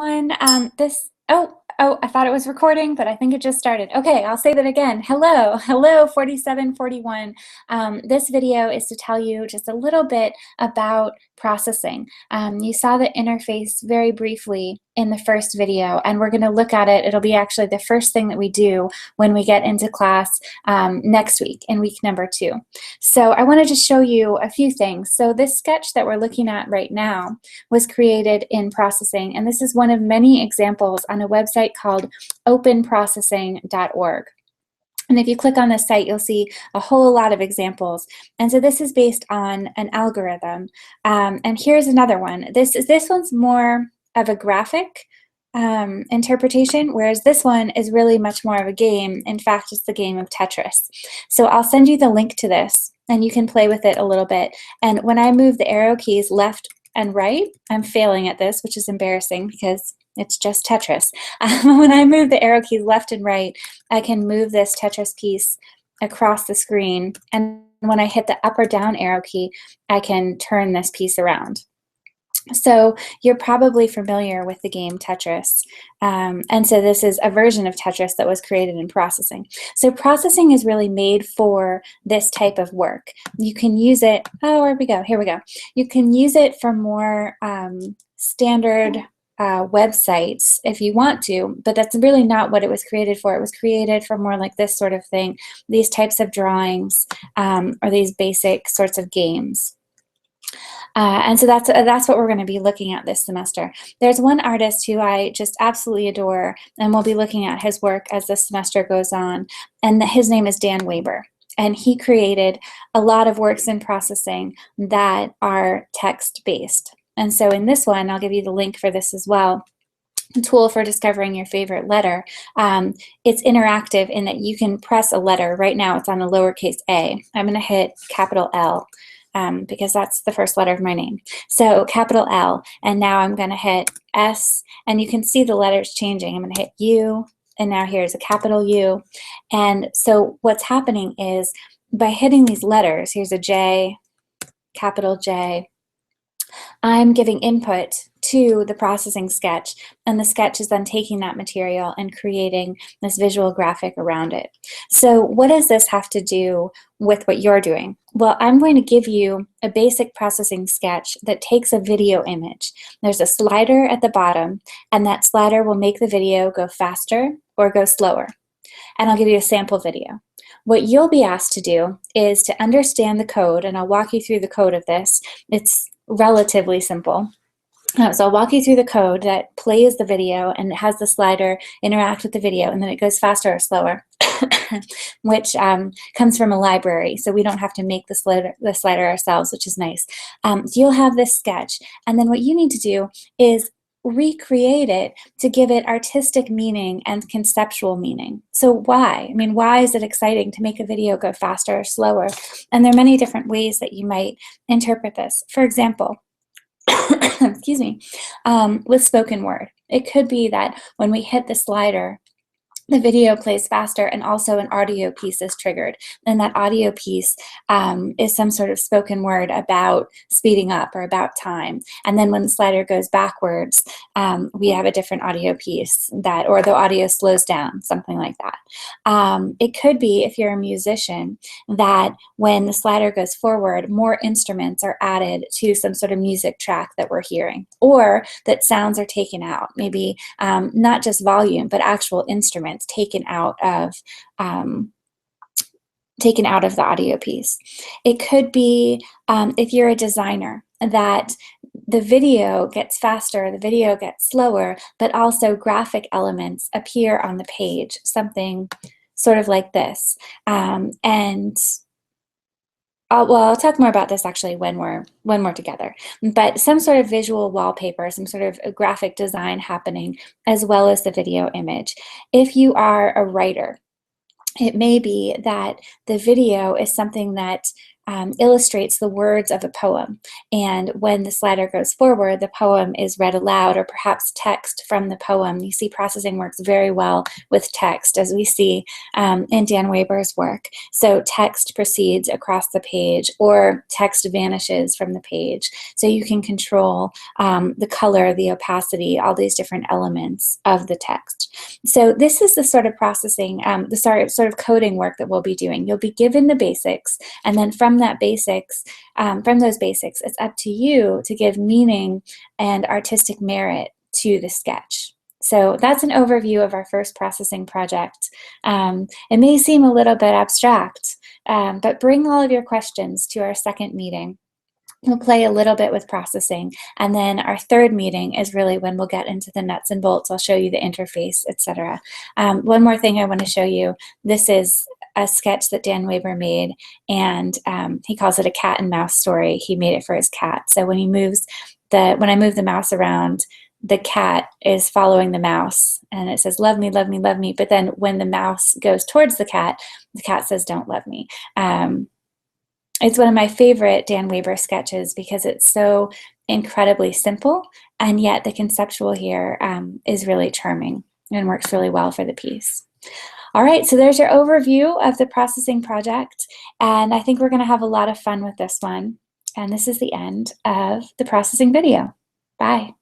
I thought it was recording, but I think it just started. Okay, I'll say that again. Hello, 4741. This video is to tell you just a little bit about processing. You saw the interface very briefly in the first video, and we're going to look at it. It'll be actually the first thing that we do when we get into class next week, in week number 2. So I wanted to show you a few things. So this sketch that we're looking at right now was created in processing, and this is one of many examples on a website called openprocessing.org. And if you click on this site, you'll see a whole lot of examples. And so this is based on an algorithm. And here's another one. This one's more of a graphic interpretation, whereas this one is really much more of a game. In fact, it's the game of Tetris. So I'll send you the link to this, and you can play with it a little bit. And when I move the arrow keys left and right, I'm failing at this, which is embarrassing because it's just Tetris. When I move the arrow keys left and right, I can move this Tetris piece across the screen. And when I hit the up or down arrow key, I can turn this piece around. So you're probably familiar with the game Tetris. And so this is a version of Tetris that was created in processing. So processing is really made for this type of work. You can use it, here we go. You can use it for more standard websites if you want to, but that's really not what it was created for. It was created for more like this sort of thing, these types of drawings, or these basic sorts of games. And so that's what we're going to be looking at this semester. There's one artist who I just absolutely adore, and we'll be looking at his work as the semester goes on, and his name is Dan Weber. And he created a lot of works in processing that are text-based. And so in this one, I'll give you the link for this as well, a tool for discovering your favorite letter. It's interactive in that you can press a letter. Right now it's on a lowercase a. I'm going to hit capital L because that's the first letter of my name. So capital L, and now I'm going to hit S, and you can see the letters changing. I'm going to hit U, and now here's a capital U. And so what's happening is by hitting these letters, here's a J, capital J, I'm giving input to the processing sketch, and the sketch is then taking that material and creating this visual graphic around it. So what does this have to do with what you're doing? Well, I'm going to give you a basic processing sketch that takes a video image. There's a slider at the bottom, and that slider will make the video go faster or go slower. And I'll give you a sample video. What you'll be asked to do is to understand the code, and I'll walk you through the code of this. It's relatively simple. So I'll walk you through the code that plays the video, and it has the slider interact with the video, and then it goes faster or slower, which comes from a library, so we don't have to make the slider ourselves, which is nice. So you'll have this sketch, and then what you need to do is recreate it to give it artistic meaning and conceptual meaning. So why? I mean, why is it exciting to make a video go faster or slower? And there are many different ways that you might interpret this. For example, excuse me, with spoken word, it could be that when we hit the slider, the video plays faster, and also an audio piece is triggered. And that audio piece is some sort of spoken word about speeding up or about time. And then when the slider goes backwards, we have a different audio piece or the audio slows down, something like that. It could be, if you're a musician, that when the slider goes forward, more instruments are added to some sort of music track that we're hearing, or that sounds are taken out, maybe not just volume, but actual instruments taken out of the audio piece. It could be, if you're a designer, that the video gets faster, the video gets slower, but also graphic elements appear on the page, something sort of like this. I'll talk more about this actually when we're together. But some sort of visual wallpaper, some sort of graphic design happening, as well as the video image. If you are a writer, it may be that the video is something that illustrates the words of a poem. And when the slider goes forward, the poem is read aloud, or perhaps text from the poem. You see processing works very well with text, as we see in Dan Weber's work. So text proceeds across the page, or text vanishes from the page. So you can control the color, the opacity, all these different elements of the text. So this is the sort of processing, the sort of coding work that we'll be doing. You'll be given the basics, and then from those basics, it's up to you to give meaning and artistic merit to the sketch. So that's an overview of our first processing project. It may seem a little bit abstract, but bring all of your questions to our second meeting. We'll play a little bit with processing, and then our third meeting is really when we'll get into the nuts and bolts. I'll show you the interface, etc. One more thing I want to show you. This is a sketch that Dan Weber made, and he calls it a cat and mouse story. He made it for his cat. So when when I move the mouse around, the cat is following the mouse, and it says, "Love me, love me, love me." But then when the mouse goes towards the cat says, "Don't love me." It's one of my favorite Dan Weber sketches because it's so incredibly simple, and yet the conceptual here is really charming and works really well for the piece. All right, so there's your overview of the processing project, and I think we're going to have a lot of fun with this one. And this is the end of the processing video. Bye.